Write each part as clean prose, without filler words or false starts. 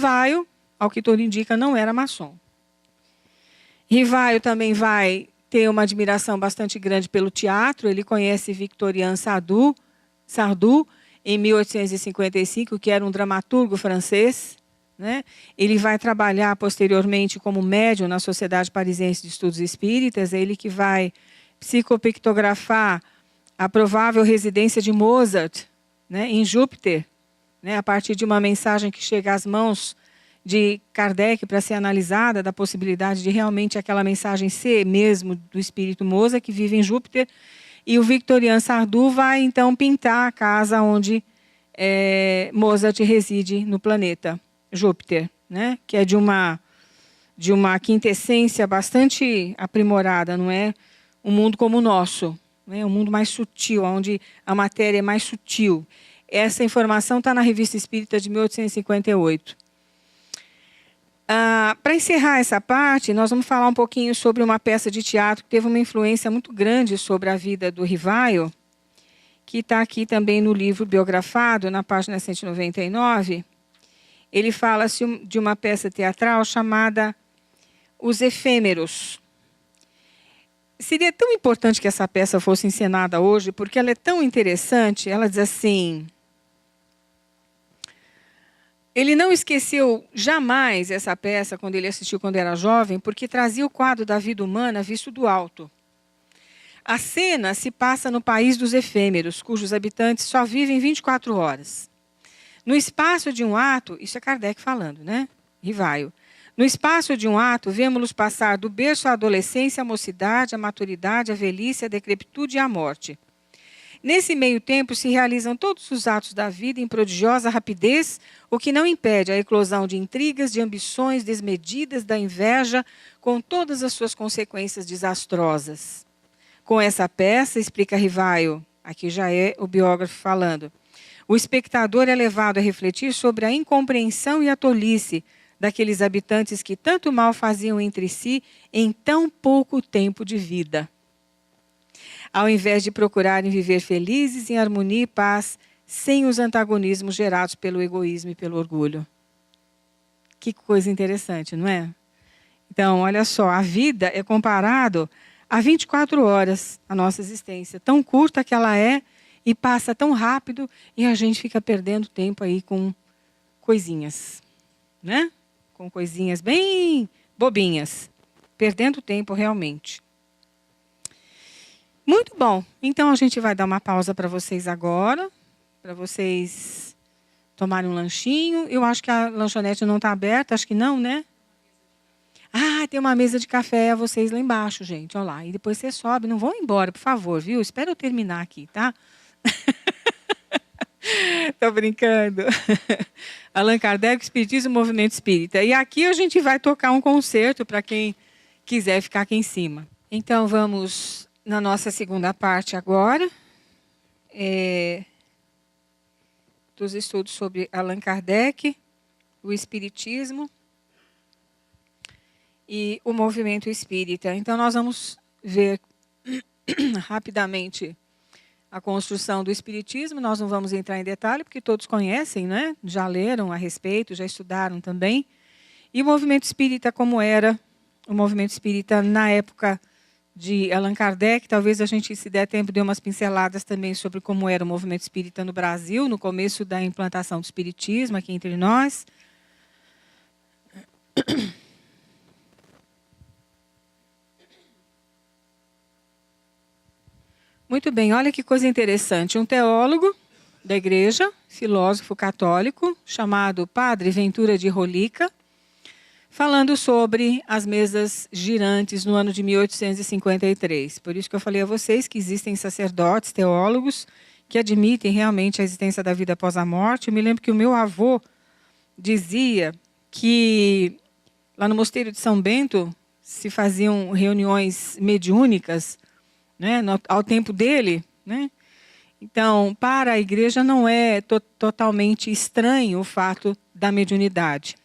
Rivaio, ao que tudo indica, não era maçom. Rivaio também vai ter uma admiração bastante grande pelo teatro. Ele conhece Victorien Sardou, em 1855, que era um dramaturgo francês, né? Ele vai trabalhar posteriormente como médium na Sociedade Parisiense de Estudos Espíritas. É ele que vai psicopictografar a provável residência de Mozart, né, em Júpiter, né, a partir de uma mensagem que chega às mãos de Kardec para ser analisada, da possibilidade de realmente aquela mensagem ser mesmo do espírito Mozart, que vive em Júpiter. E o Victorien Sardou vai, então, pintar a casa onde Mozart reside no planeta Júpiter, né, que é de uma quintessência bastante aprimorada, não é um mundo como o nosso, né, um mundo mais sutil, onde a matéria é mais sutil. Essa informação está na Revista Espírita de 1858. Para encerrar essa parte, nós vamos falar um pouquinho sobre uma peça de teatro que teve uma influência muito grande sobre a vida do Rivaio, que está aqui também no livro biografado, na página 199. Ele fala-se de uma peça teatral chamada Os Efêmeros. Seria tão importante que essa peça fosse encenada hoje, porque ela é tão interessante. Ela diz assim: ele não esqueceu jamais essa peça quando ele assistiu quando era jovem, porque trazia o quadro da vida humana visto do alto. A cena se passa no país dos efêmeros, cujos habitantes só vivem 24 horas. No espaço de um ato, isso é Kardec falando, né? Rivaio. No espaço de um ato, vemos-los passar do berço à adolescência, à mocidade, à maturidade, à velhice, à decrepitude e à morte. Nesse meio tempo se realizam todos os atos da vida em prodigiosa rapidez, o que não impede a eclosão de intrigas, de ambições desmedidas, da inveja, com todas as suas consequências desastrosas. Com essa peça, explica Rivaio, aqui já é o biógrafo falando, o espectador é levado a refletir sobre a incompreensão e a tolice daqueles habitantes que tanto mal faziam entre si em tão pouco tempo de vida, ao invés de procurarem viver felizes em harmonia e paz, sem os antagonismos gerados pelo egoísmo e pelo orgulho. Que coisa interessante, não é? Então, olha só, a vida é comparado a 24 horas, a nossa existência. Tão curta que ela é e passa tão rápido e a gente fica perdendo tempo aí com coisinhas, né? Com coisinhas bem bobinhas. Perdendo tempo realmente. Muito bom. Então, a gente vai dar uma pausa para vocês agora, para vocês tomarem um lanchinho. Eu acho que a lanchonete não está aberta, acho que não, né? Tem uma mesa de café a vocês lá embaixo, gente. Olha lá. E depois você sobe. Não vão embora, por favor, viu? Espera eu terminar aqui, tá? Estou brincando. Allan Kardec, Espiritismo e Movimento Espírita. E aqui a gente vai tocar um concerto para quem quiser ficar aqui em cima. Então, vamos na nossa segunda parte agora, dos estudos sobre Allan Kardec, o Espiritismo e o movimento espírita. Então, nós vamos ver rapidamente a construção do Espiritismo. Nós não vamos entrar em detalhe, porque todos conhecem, né? Já leram a respeito, já estudaram também. E o movimento espírita, como era o movimento espírita na época de Allan Kardec. Talvez a gente, se der tempo, dê umas pinceladas também sobre como era o movimento espírita no Brasil, no começo da implantação do espiritismo aqui entre nós. Muito bem, olha que coisa interessante. Um teólogo da igreja, filósofo católico, chamado Padre Ventura de Rolica, falando sobre as mesas girantes no ano de 1853. Por isso que eu falei a vocês que existem sacerdotes, teólogos, que admitem realmente a existência da vida após a morte. Eu me lembro que o meu avô dizia que lá no Mosteiro de São Bento se faziam reuniões mediúnicas, né, ao tempo dele, né? Então, para a igreja não é totalmente estranho o fato da mediunidade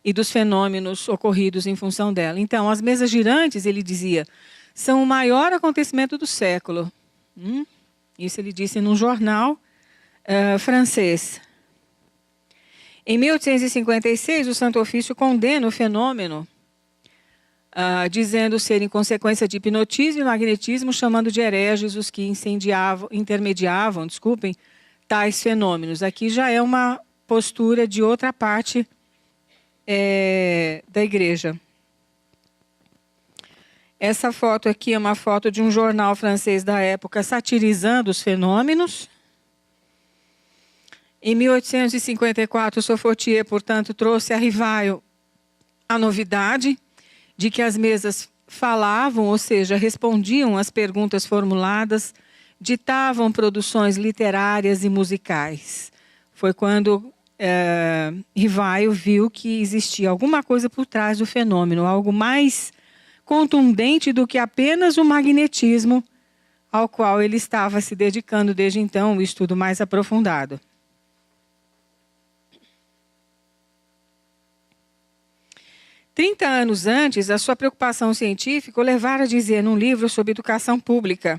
e dos fenômenos ocorridos em função dela. Então, as mesas girantes, ele dizia, são o maior acontecimento do século. Isso ele disse num jornal francês. Em 1856, o Santo Ofício condena o fenômeno, dizendo serem consequência de hipnotismo e magnetismo, chamando de hereges os que intermediavam, tais fenômenos. Aqui já é uma postura de outra parte da igreja. Essa foto aqui é uma foto de um jornal francês da época satirizando os fenômenos. Em 1854, Sofortier, portanto, trouxe a Rivaio a novidade de que as mesas falavam, ou seja, respondiam às perguntas formuladas, ditavam produções literárias e musicais. Foi quando Rivaio viu que existia alguma coisa por trás do fenômeno, algo mais contundente do que apenas o magnetismo, ao qual ele estava se dedicando desde então, o estudo mais aprofundado. Trinta anos antes, a sua preocupação científica o levara a dizer num livro sobre educação pública: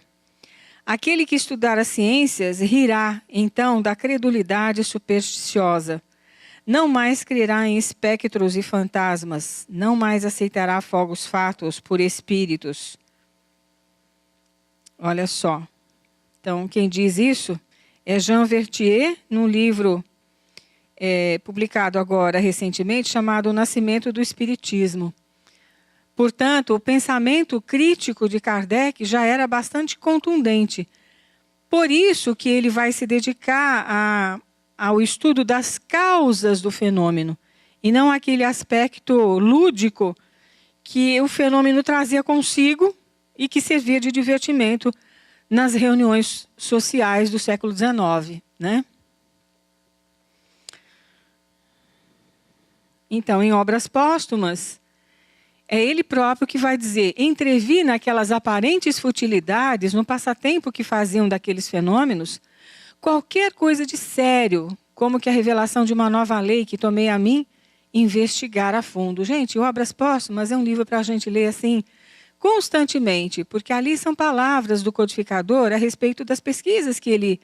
aquele que estudar as ciências rirá, então, da credulidade supersticiosa. Não mais crerá em espectros e fantasmas, não mais aceitará fogos fátuos por espíritos. Olha só. Então, quem diz isso é Jean Vertier, num livro publicado agora recentemente, chamado O Nascimento do Espiritismo. Portanto, o pensamento crítico de Kardec já era bastante contundente. Por isso que ele vai se dedicar ao estudo das causas do fenômeno, e não aquele aspecto lúdico que o fenômeno trazia consigo e que servia de divertimento nas reuniões sociais do século XIX, né? Então, em obras póstumas, é ele próprio que vai dizer: entrevi naquelas aparentes futilidades, no passatempo que faziam daqueles fenômenos, qualquer coisa de sério, como que a revelação de uma nova lei que tomei a mim investigar a fundo. Gente, Obras Póstumas é um livro para a gente ler assim constantemente, porque ali são palavras do codificador a respeito das pesquisas que ele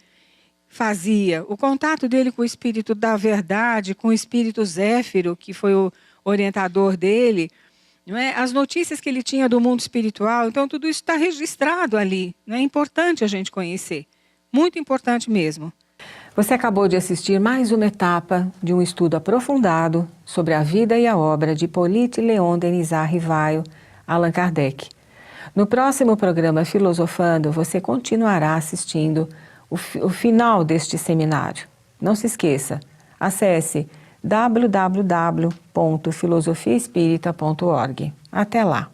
fazia, o contato dele com o espírito da verdade, com o espírito Zéfiro, que foi o orientador dele, não é? As notícias que ele tinha do mundo espiritual. Então, tudo isso está registrado ali. É importante a gente conhecer. Muito importante mesmo. Você acabou de assistir mais uma etapa de um estudo aprofundado sobre a vida e a obra de Hippolyte Léon Denisard Rivaio, Allan Kardec. No próximo programa Filosofando, você continuará assistindo o final deste seminário. Não se esqueça, acesse www.filosofiaespírita.org. Até lá!